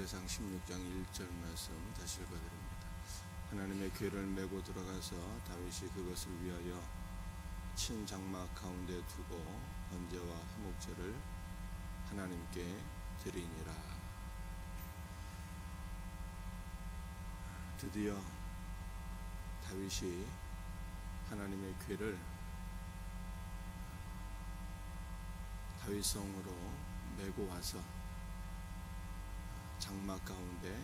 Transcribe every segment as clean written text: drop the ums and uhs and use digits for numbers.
사무엘상 16장 1절 말씀 다시 읽어드립니다. 하나님의 궤를 메고 들어가서 다윗이 그것을 위하여 친 장막 가운데 두고 번제와 화목제를 하나님께 드리니라. 드디어 다윗이 하나님의 궤를 다윗성으로 메고 와서 장막 가운데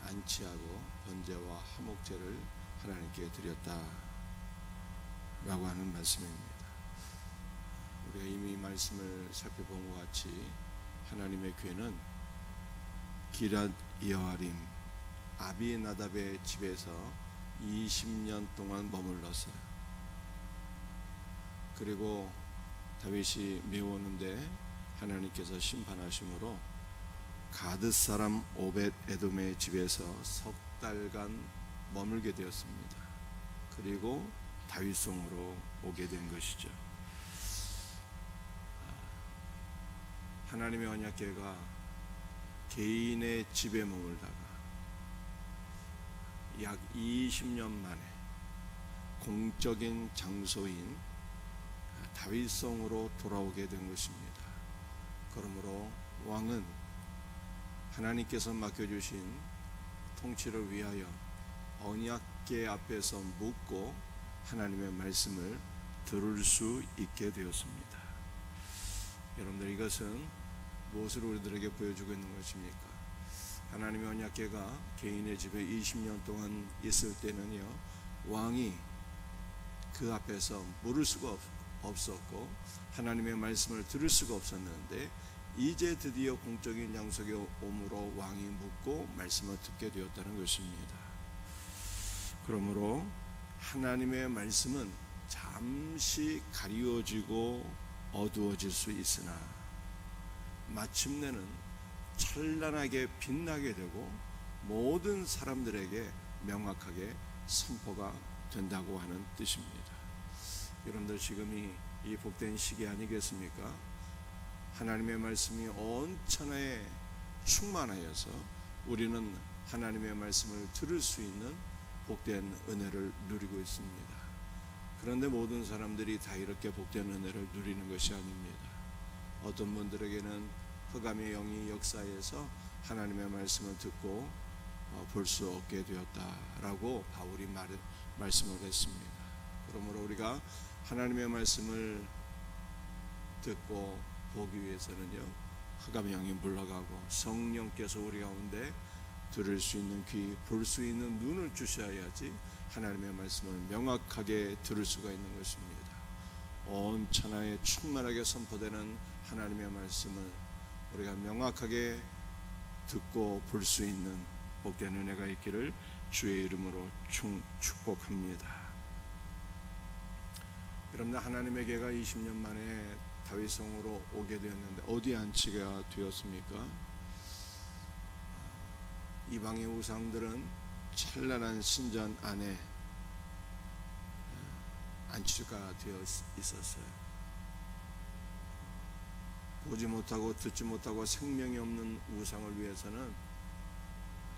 안치하고 번제와 화목제를 하나님께 드렸다 라고 하는 말씀입니다. 우리가 이미 말씀을 살펴본 것 같이 하나님의 궤는 기랏 여아림 아비나답의 집에서 20년 동안 머물렀어요. 그리고 다윗이 메우는데 하나님께서 심판하심으로 가드 사람 오벳 에돔의 집에서 석 달간 머물게 되었습니다. 그리고 다윗성으로 오게 된 것이죠. 하나님의 언약궤가 개인의 집에 머물다가 약 20년 만에 공적인 장소인 다윗성으로 돌아오게 된 것입니다. 그러므로 왕은 하나님께서 맡겨주신 통치를 위하여 언약궤 앞에서 묻고 하나님의 말씀을 들을 수 있게 되었습니다. 여러분들, 이것은 무엇을 우리들에게 보여주고 있는 것입니까? 하나님의 언약궤가 개인의 집에 20년 동안 있을 때는요, 왕이 그 앞에서 물을 수가 없었고 하나님의 말씀을 들을 수가 없었는데, 이제 드디어 공적인 장소에 오므로 왕이 묻고 말씀을 듣게 되었다는 것입니다. 그러므로 하나님의 말씀은 잠시 가리워지고 어두워질 수 있으나 마침내는 찬란하게 빛나게 되고 모든 사람들에게 명확하게 선포가 된다고 하는 뜻입니다. 여러분들, 지금이 이 복된 시기 아니겠습니까? 하나님의 말씀이 온 천하에 충만하여서 우리는 하나님의 말씀을 들을 수 있는 복된 은혜를 누리고 있습니다. 그런데 모든 사람들이 다 이렇게 복된 은혜를 누리는 것이 아닙니다. 어떤 분들에게는 흑암의 영이 역사해서 하나님의 말씀을 듣고 볼 수 없게 되었다라고 바울이 말씀을 했습니다. 그러므로 우리가 하나님의 말씀을 듣고 보기 위해서는요, 흑암의 영이 물러가고 성령께서 우리 가운데 들을 수 있는 귀, 볼 수 있는 눈을 주셔야지 하나님의 말씀을 명확하게 들을 수가 있는 것입니다. 온 천하에 충만하게 선포되는 하나님의 말씀을 우리가 명확하게 듣고 볼 수 있는 복된 은혜가 있기를 주의 이름으로 축복합니다. 여러분들, 하나님의 궤가 20년 만에 다윗성으로 오게 되었는데 어디 안치가 되었습니까? 이방의 우상들은 찬란한 신전 안에 안치가 되어 있었어요. 보지 못하고 듣지 못하고 생명이 없는 우상을 위해서는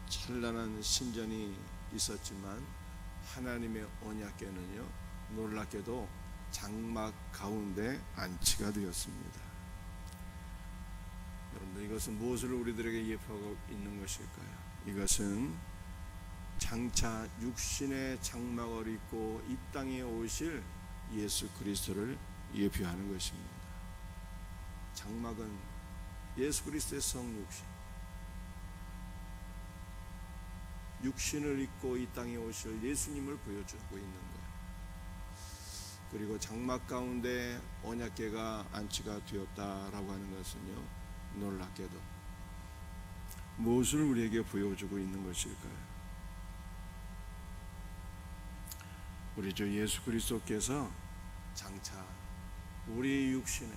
찬란한 신전이 있었지만 하나님의 언약궤는요, 놀랍게도 장막 가운데 안치가 되었습니다. 여러분들, 이것은 무엇을 우리들에게 예표하고 있는 것일까요? 이것은 장차 육신의 장막을 입고 이 땅에 오실 예수 그리스도를 예표하는 것입니다. 장막은 예수 그리스도의 성육신, 육신을 입고 이 땅에 오실 예수님을 보여주고 있는 거예요. 그리고 장막 가운데 언약궤가 안치가 되었다라고 하는 것은요, 놀랍게도 무엇을 우리에게 보여주고 있는 것일까요? 우리 주 예수 그리스도께서 장차 우리 육신에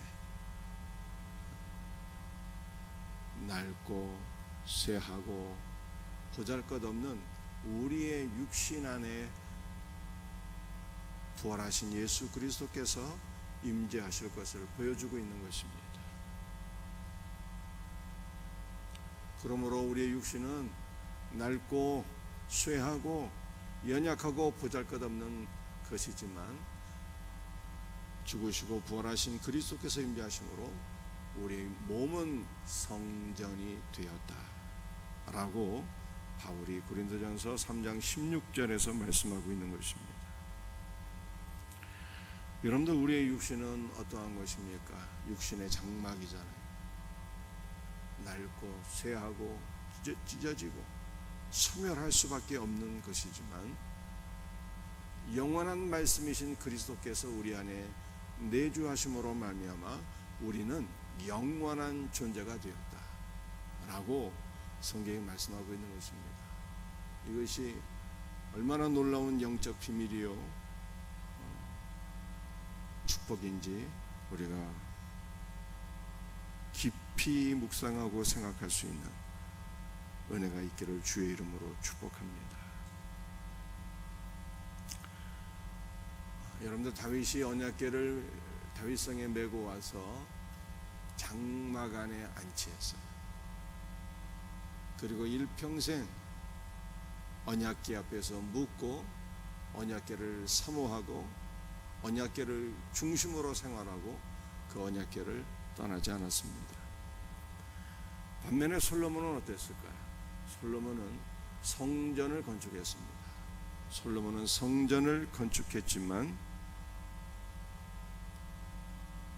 낡고 쇠하고 보잘것없는 우리의 육신 안에 부활하신 예수 그리스도께서 임재하실 것을 보여주고 있는 것입니다. 그러므로 우리의 육신은 낡고 쇠하고 연약하고 보잘것없는 것이지만 죽으시고 부활하신 그리스도께서 임재하심으로 우리 몸은 성전이 되었다라고 바울이 고린도전서 3장 16절에서 말씀하고 있는 것입니다. 여러분들, 우리의 육신은 어떠한 것입니까? 육신의 장막이잖아요. 낡고 쇠하고 찢어지고 소멸할 수밖에 없는 것이지만 영원한 말씀이신 그리스도께서 우리 안에 내주하심으로 말미암아 우리는 영원한 존재가 되었다라고 성경이 말씀하고 있는 것입니다. 이것이 얼마나 놀라운 영적 비밀이요 축복인지 우리가 깊이 묵상하고 생각할 수 있는 은혜가 있기를 주의 이름으로 축복합니다. 여러분들, 다윗이 언약궤를 다윗성에 메고 와서 장막 안에 안치했어요. 그리고 일평생 언약궤 앞에서 묵고 언약궤를 사모하고 언약궤를 중심으로 생활하고 그 언약궤를 떠나지 않았습니다. 반면에 솔로몬은 어땠을까요? 솔로몬은 성전을 건축했습니다. 솔로몬은 성전을 건축했지만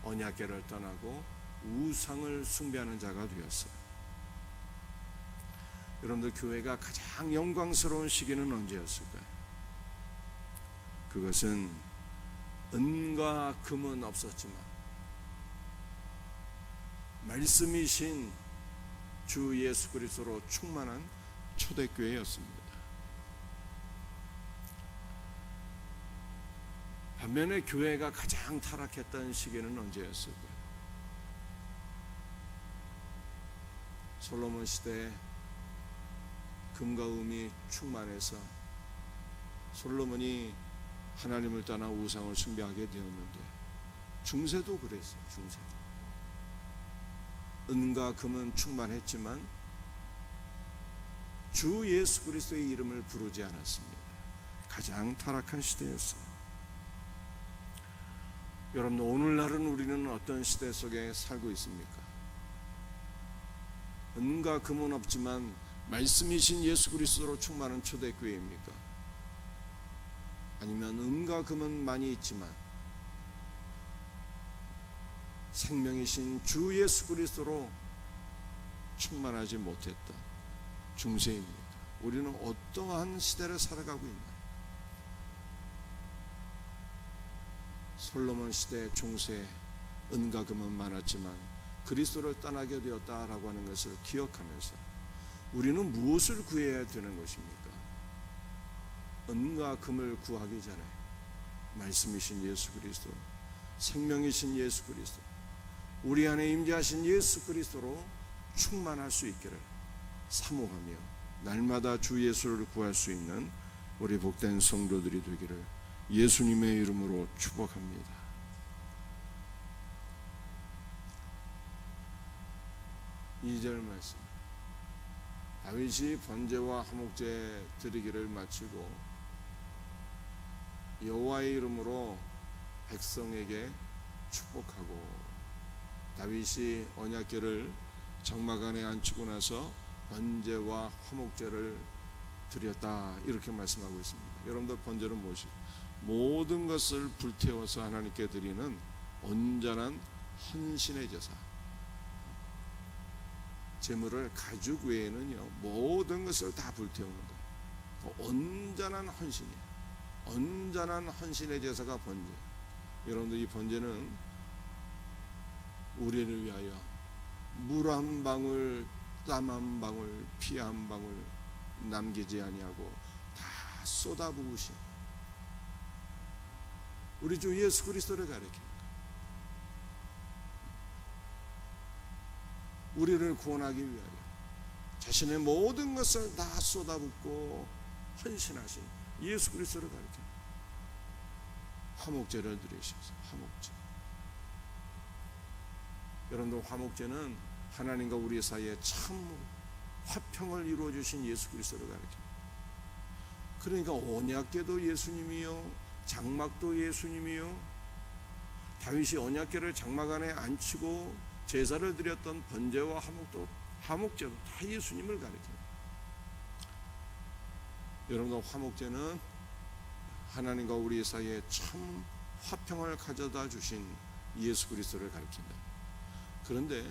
언약궤를 떠나고 우상을 숭배하는 자가 되었어요. 여러분들, 교회가 가장 영광스러운 시기는 언제였을까요? 그것은 은과 금은 없었지만 말씀이신 주 예수 그리스도로 충만한 초대교회였습니다. 반면에 교회가 가장 타락했던 시기는 언제였을까요? 솔로몬 시대에 금과 음이 충만해서 솔로몬이 하나님을 떠나 우상을 숭배하게 되었는데, 중세도 그랬어요. 중세도 은과 금은 충만했지만 주 예수 그리스도의 이름을 부르지 않았습니다. 가장 타락한 시대였어요. 여러분, 오늘날은 우리는 어떤 시대 속에 살고 있습니까? 은과 금은 없지만 말씀이신 예수 그리스도로 충만한 초대교회입니까? 아니면 은과 금은 많이 있지만 생명이신 주 예수 그리스도로 충만하지 못했던 중세입니까? 우리는 어떠한 시대를 살아가고 있나요? 솔로몬 시대 중세 은과 금은 많았지만 그리스도를 떠나게 되었다라고 하는 것을 기억하면서 우리는 무엇을 구해야 되는 것입니까? 은과 금을 구하기 전에 말씀이신 예수 그리스도, 생명이신 예수 그리스도, 우리 안에 임재하신 예수 그리스도로 충만할 수 있기를 사모하며 날마다 주 예수를 구할 수 있는 우리 복된 성도들이 되기를 예수님의 이름으로 축복합니다. 2절 말씀, 다윗이 번제와 화목제 드리기를 마치고 여호와의 이름으로 백성에게 축복하고, 다윗이 언약궤를 장막 안에 안치고 나서 번제와 화목제를 드렸다, 이렇게 말씀하고 있습니다. 여러분들, 번제는 무엇이? 모든 것을 불태워서 하나님께 드리는 온전한 헌신의 제사. 제물을 가죽 외에는요, 모든 것을 다 불태우는 거예요. 온전한 헌신이에요. 온전한 헌신의 제사가 번제. 여러분들, 이 번제는 우리를 위하여 물 한 방울, 땀 한 방울, 피 한 방울 남기지 아니하고 다 쏟아부으신 우리 주 예수 그리스도를 가리킵니다. 우리를 구원하기 위하여 자신의 모든 것을 다 쏟아붓고 헌신하신 예수 그리스도를 가리킵니다. 화목제를 드리셔서 화목제. 여러분들, 화목제는 하나님과 우리 사이에 참으로 화평을 이루어 주신 예수 그리스도를 가리킵니다. 그러니까 언약궤도 예수님이요, 장막도 예수님이요, 다윗이 언약궤를 장막 안에 앉히고 제사를 드렸던 번제와 화목제도 다 예수님을 가리킵니다. 여러분, 화목제는 하나님과 우리 사이에 참 화평을 가져다 주신 예수 그리스도를 가리킨다. 그런데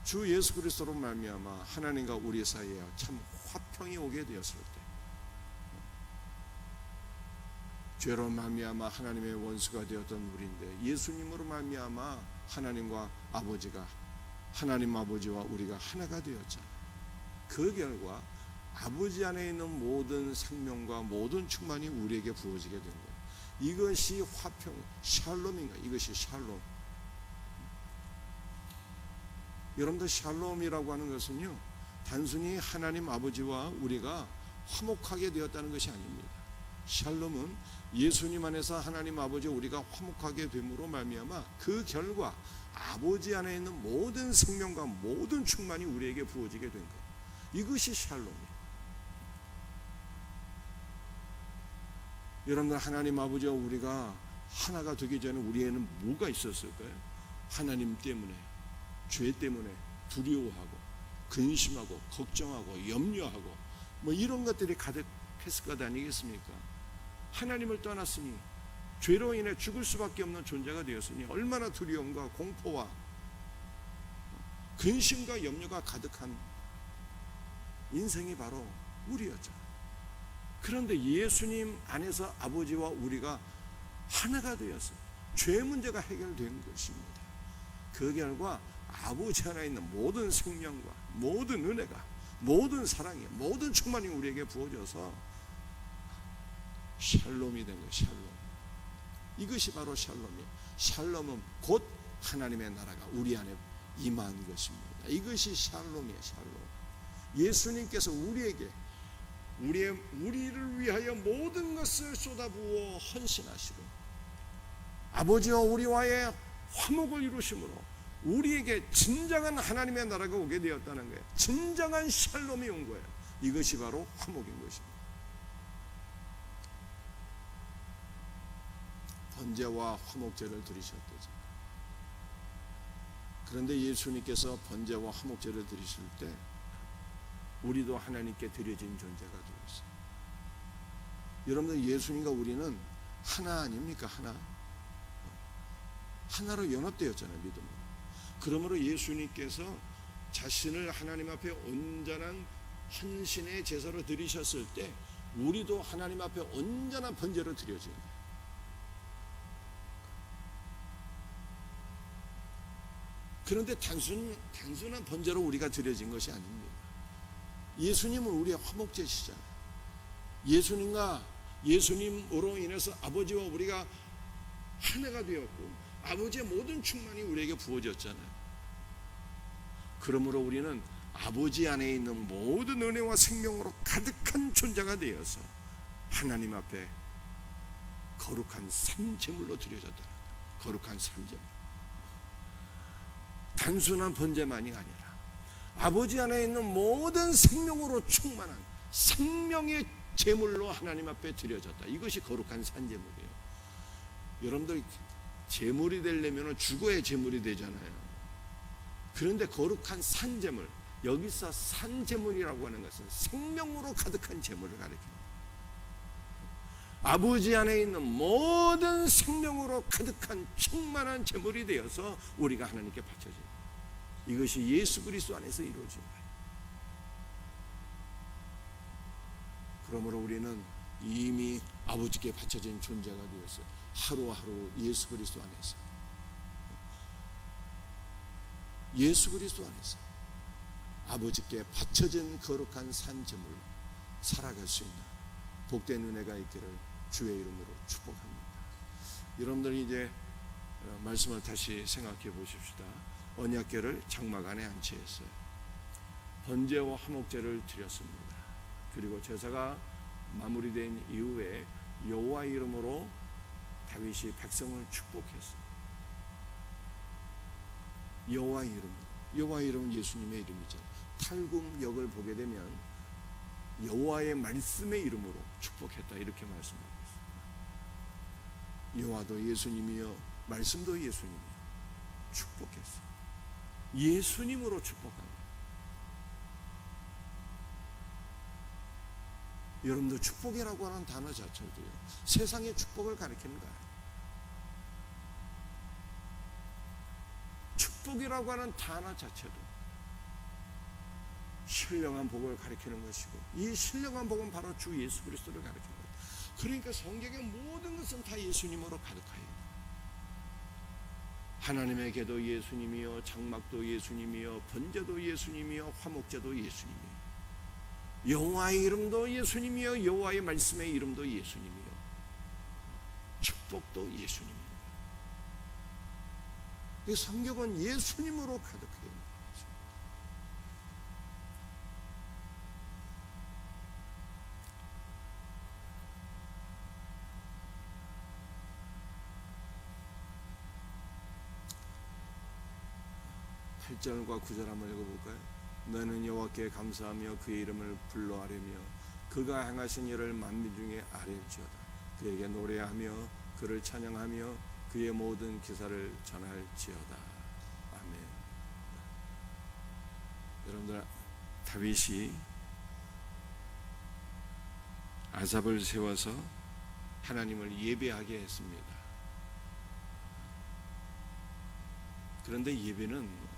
주 예수 그리스도로 말미암아 하나님과 우리 사이에 참 화평이 오게 되었을 때, 죄로 말미암아 하나님의 원수가 되었던 우리인데 예수님으로 말미암아 하나님과 아버지가, 하나님 아버지와 우리가 하나가 되었잖아요. 그 결과 아버지 안에 있는 모든 생명과 모든 충만이 우리에게 부어지게 된 거예요. 이것이 화평, 샬롬인가? 이것이 샬롬. 여러분들, 샬롬이라고 하는 것은요, 단순히 하나님 아버지와 우리가 화목하게 되었다는 것이 아닙니다. 샬롬은 예수님 안에서 하나님 아버지와 우리가 화목하게 됨으로 말미암아 그 결과 아버지 안에 있는 모든 생명과 모든 충만이 우리에게 부어지게 된 것, 이것이 샬롬이에요. 여러분들, 하나님 아버지와 우리가 하나가 되기 전에 우리에는 뭐가 있었을까요? 하나님 때문에, 죄 때문에 두려워하고 근심하고 걱정하고 염려하고 뭐 이런 것들이 가득했을 것 아니겠습니까? 하나님을 떠났으니 죄로 인해 죽을 수밖에 없는 존재가 되었으니 얼마나 두려움과 공포와 근심과 염려가 가득한 인생이 바로 우리였죠. 그런데 예수님 안에서 아버지와 우리가 하나가 되어서 죄 문제가 해결된 것입니다. 그 결과 아버지 안에 있는 모든 생명과 모든 은혜가, 모든 사랑이, 모든 충만이 우리에게 부어져서 샬롬이 된 거예요. 샬롬. 이것이 바로 샬롬이에요. 샬롬은 곧 하나님의 나라가 우리 안에 임한 것입니다. 이것이 샬롬이에요. 샬롬. 예수님께서 우리에게 우리를 위하여 모든 것을 쏟아부어 헌신하시고 아버지와 우리와의 화목을 이루심으로 우리에게 진정한 하나님의 나라가 오게 되었다는 거예요. 진정한 샬롬이 온 거예요. 이것이 바로 화목인 것입니다. 번제와 화목제를 드리셨대죠. 그런데 예수님께서 번제와 화목제를 드리실 때 우리도 하나님께 드려진 존재가 되었어요. 여러분들, 예수님과 우리는 하나 아닙니까? 하나로 연합되었잖아요. 믿음으로. 그러므로 예수님께서 자신을 하나님 앞에 온전한 헌신의 제사로 드리셨을 때 우리도 하나님 앞에 온전한 번제로 드려진 거예요. 그런데 단순한 번제로 우리가 드려진 것이 아닙니다. 예수님은 우리의 화목제시잖아요. 예수님으로 인해서 아버지와 우리가 하나가 되었고 아버지의 모든 충만이 우리에게 부어졌잖아요. 그러므로 우리는 아버지 안에 있는 모든 은혜와 생명으로 가득한 존재가 되어서 하나님 앞에 거룩한 산제물로 드려졌다. 거룩한 산제물. 단순한 번제만이 아니라 아버지 안에 있는 모든 생명으로 충만한 생명의 제물로 하나님 앞에 드려졌다. 이것이 거룩한 산제물이에요. 여러분들, 제물이 되려면 죽어야 제물이 되잖아요. 그런데 거룩한 산제물, 여기서 산제물이라고 하는 것은 생명으로 가득한 제물을 가리킵니다. 아버지 안에 있는 모든 생명으로 가득한 충만한 제물이 되어서 우리가 하나님께 바쳐집니다. 이것이 예수 그리스도 안에서 이루어진 거예요. 그러므로 우리는 이미 아버지께 바쳐진 존재가 되었어요. 하루하루 예수 그리스도 안에서, 예수 그리스도 안에서 아버지께 바쳐진 거룩한 산제물로 살아갈 수 있는 복된 은혜가 있기를 주의 이름으로 축복합니다. 여러분들, 이제 말씀을 다시 생각해 보십시다. 언약궤를 장막 안에 안치했어요. 번제와 화목제를 드렸습니다. 그리고 제사가 마무리된 이후에 여호와 이름으로 다윗이 백성을 축복했어요. 여호와 이름으로. 여호와의 이름은 예수님의 이름이죠. 탈굽역을 보게 되면 여호와의 말씀의 이름으로 축복했다 이렇게 말씀하고 있습니다. 여호와도 예수님이요 말씀도 예수님이요 축복했어. 예수님으로 축복한 거예요. 여러분들 축복이라고 하는 단어 자체도요 세상의 축복을 가리키는 거예요. 축복이라고 하는 단어 자체도 신령한 복을 가리키는 것이고 이 신령한 복은 바로 주 예수 그리스도를 가리키는 거예요. 그러니까 성경의 모든 것은 다 예수님으로 가득하여 있는 하나님의 계도 예수님이요 장막도 예수님이요 번제도 예수님이요 화목제도 예수님이요 여호와의 이름도 예수님이요 여호와의 말씀의 이름도 예수님이요 축복도 예수님입니다. 이 성경은 예수님으로 가득해 있는 거죠. 팔 절과 9절 한번 읽어볼까요? 너는 여호와께 감사하며 그의 이름을 불러하려며 그가 행하신 일을 만민 중에 아뢰지어다. 그에게 노래하며 그를 찬양하며 그의 모든 기사를 전할지어다. 아멘. 여러분들 다윗이 아삽을 세워서 하나님을 예배하게 했습니다. 그런데 예배는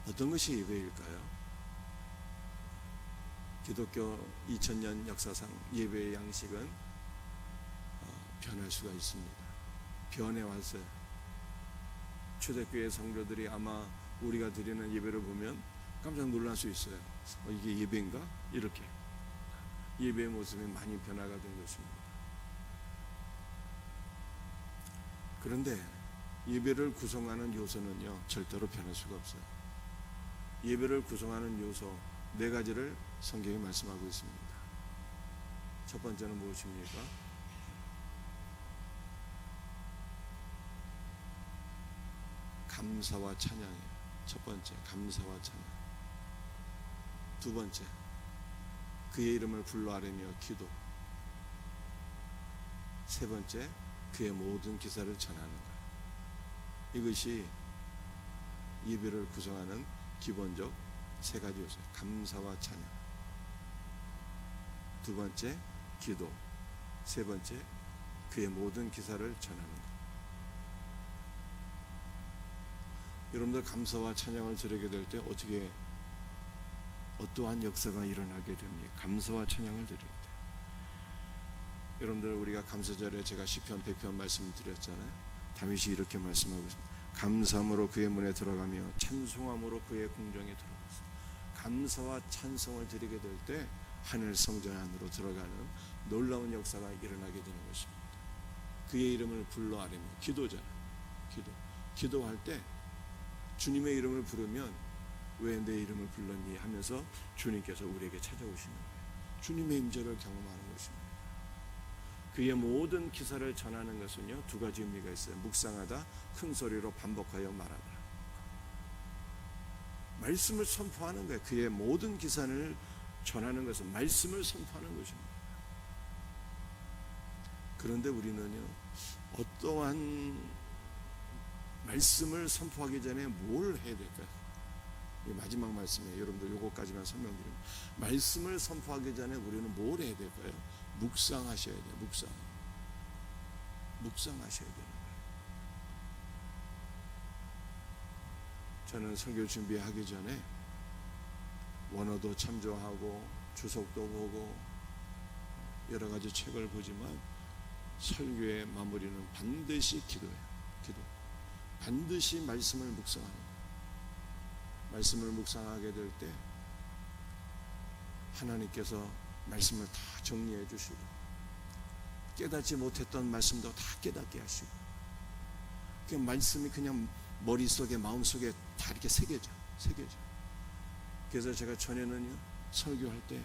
어떤 것이 예배일까요? 기독교 2000년 역사상 예배의 양식은 변할 수가 있습니다. 변해왔어요. 초대교회 성도들이 아마 우리가 드리는 예배를 보면 깜짝 놀랄 수 있어요. 이게 예배인가? 이렇게 예배의 모습이 많이 변화가 된 것입니다. 그런데 예배를 구성하는 요소는요 절대로 변할 수가 없어요. 예배를 구성하는 요소 4가지를 성경이 말씀하고 있습니다. 첫 번째는 무엇입니까? 감사와 찬양이에요. 첫 번째 감사와 찬양. 두 번째 그의 이름을 불러하려며 기도. 세 번째 그의 모든 기사를 전하는 것. 이것이 예배를 구성하는 기본적 3가지 요소예요. 감사와 찬양. 두 번째 기도. 세 번째 그의 모든 기사를 전하는 것. 여러분들 감사와 찬양을 드리게 될 때 어떠한 역사가 일어나게 됩니까? 감사와 찬양을 드릴 때. 여러분들 우리가 감사절에 제가 시편 100편 말씀드렸잖아요. 다윗이 이렇게 말씀하고 있습니다. 감사함으로 그의 문에 들어가며 찬송함으로 그의 궁정에 들어가서 감사와 찬송을 드리게 될 때 하늘 성전 안으로 들어가는 놀라운 역사가 일어나게 되는 것입니다. 그의 이름을 불러 아뢰며 기도잖아요. 기도할 때 주님의 이름을 부르면 왜 내 이름을 불렀니 하면서 주님께서 우리에게 찾아오시는 거예요. 주님의 임재를 경험하는 것입니다. 그의 모든 기사를 전하는 것은요 2가지 의미가 있어요. 묵상하다, 큰 소리로 반복하여 말하다. 말씀을 선포하는 거예요. 그의 모든 기사를 전하는 것은 말씀을 선포하는 것입니다. 그런데 우리는요 어떠한 말씀을 선포하기 전에 뭘 해야 될까요? 마지막 말씀이에요. 여러분들 요거까지만 설명드립니다. 말씀을 선포하기 전에 우리는 뭘 해야 될까요? 묵상하셔야 돼요. 묵상하셔야 되는 거예요. 저는 설교 준비하기 전에 원어도 참조하고 주석도 보고 여러 가지 책을 보지만 설교의 마무리는 반드시 기도예요. 기도. 반드시 말씀을 묵상하는 거예요. 말씀을 묵상하게 될 때 하나님께서 말씀을 다 정리해 주시고 깨닫지 못했던 말씀도 다 깨닫게 하시고 그 말씀이 그냥 머릿속에 마음속에 다 이렇게 새겨져. 그래서 제가 전에는요 설교할 때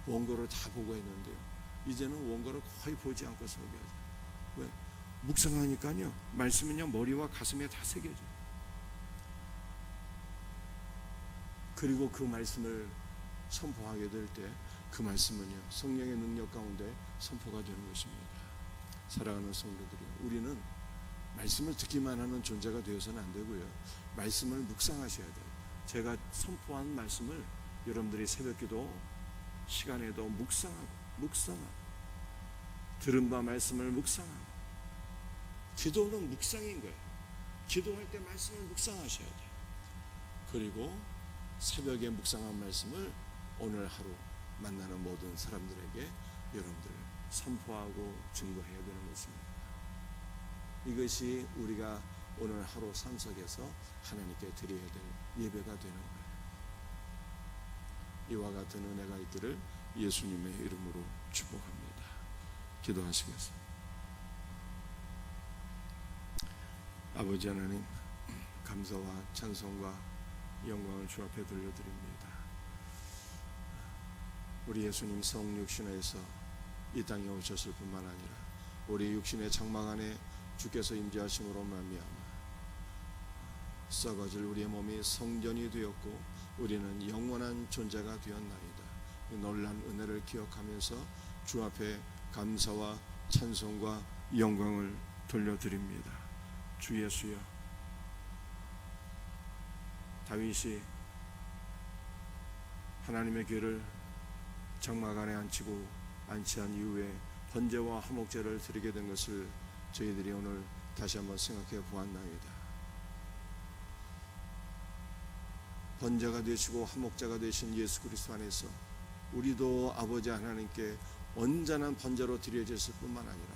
원고를 다 보고 했는데요 이제는 원고를 거의 보지 않고 설교하죠. 왜? 묵상하니까요, 말씀은요 머리와 가슴에 다 새겨져요. 그리고 그 말씀을 선포하게 될 때 그 말씀은요 성령의 능력 가운데 선포가 되는 것입니다. 사랑하는 성도들이, 우리는 말씀을 듣기만 하는 존재가 되어서는 안 되고요, 말씀을 묵상하셔야 돼요. 제가 선포한 말씀을 여러분들이 새벽기도 시간에도 묵상하고 들은 바 말씀을 묵상하고, 기도는 묵상인 거예요. 기도할 때 말씀을 묵상하셔야 돼요. 그리고 새벽에 묵상한 말씀을 오늘 하루 만나는 모든 사람들에게 여러분들 선포하고 증거해야 되는 것입니다. 이것이 우리가 오늘 하루 삶 속에서 하나님께 드려야 될 예배가 되는 거예요. 이와 같은 은혜가 있기를 예수님의 이름으로 축복합니다. 기도하시겠습니다. 아버지 하나님, 감사와 찬송과 영광을 주 앞에 돌려드립니다. 우리 예수님 성육신에서 이 땅에 오셨을 뿐만 아니라 우리 육신의 장막 안에 주께서 임재하심으로 말미암아 썩어질 우리의 몸이 성전이 되었고 우리는 영원한 존재가 되었나이다. 이 놀란 은혜를 기억하면서 주 앞에 감사와 찬송과 영광을 돌려드립니다. 주 예수여, 다윗이 하나님의 귀를 장막 안에 안치한 이후에 번제와 화목제를 드리게 된 것을 저희들이 오늘 다시 한번 생각해 보았나이다. 번제가 되시고 화목제가 되신 예수 그리스도 안에서 우리도 아버지 하나님께 온전한 번제로 드려졌을 뿐만 아니라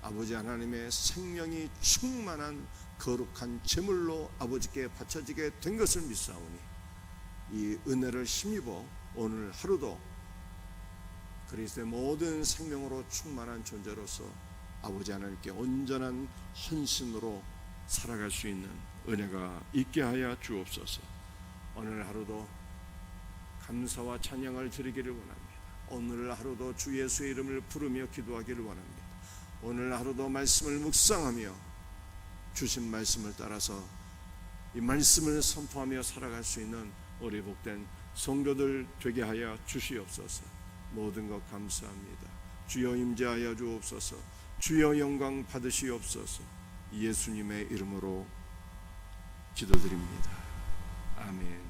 아버지 하나님의 생명이 충만한 거룩한 제물로 아버지께 바쳐지게 된 것을 믿사오니 이 은혜를 힘입어 오늘 하루도 그리스도의 모든 생명으로 충만한 존재로서 아버지 하나님께 온전한 헌신으로 살아갈 수 있는 은혜가 있게 하여 주옵소서. 오늘 하루도 감사와 찬양을 드리기를 원합니다. 오늘 하루도 주 예수의 이름을 부르며 기도하기를 원합니다. 오늘 하루도 말씀을 묵상하며 주신 말씀을 따라서 이 말씀을 선포하며 살아갈 수 있는 우리 복된 성도들 되게 하여 주시옵소서. 모든 것 감사합니다. 주여 임재하여 주옵소서. 주여 영광 받으시옵소서. 예수님의 이름으로 기도드립니다. 아멘.